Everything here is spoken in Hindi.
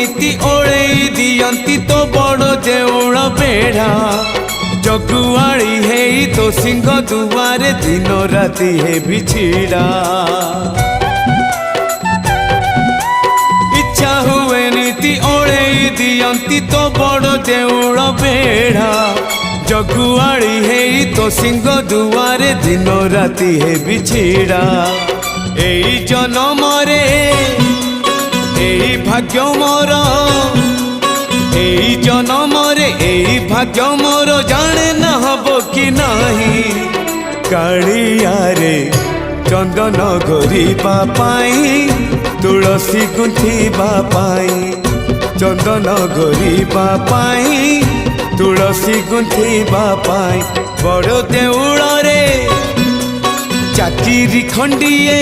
नीति ओळेई दियंती तो बड़ देउळ बेढ़ा जगुआड़ी है तो सिंह दुआरे दिन राति है बिछिड़ा इच्छा हुए नीति ओळेई दियंती तो बड़ देउळ बेढ़ा जगुआड़ी है तो सिंह दुआरे दिन राति है बिछिड़ा एई जन्म रे एई भाग्य मोर एई जन्म रे एई भाग्य मोर जाने न हबो कि नाही कालिया रे चंदन घोरिबा पाई तुलसी गुंथिबा पाई चंदन घोरिबा पाई तुलसी गुंथिबा पाई बड़ देउळ रे चाकिरी खंडिए।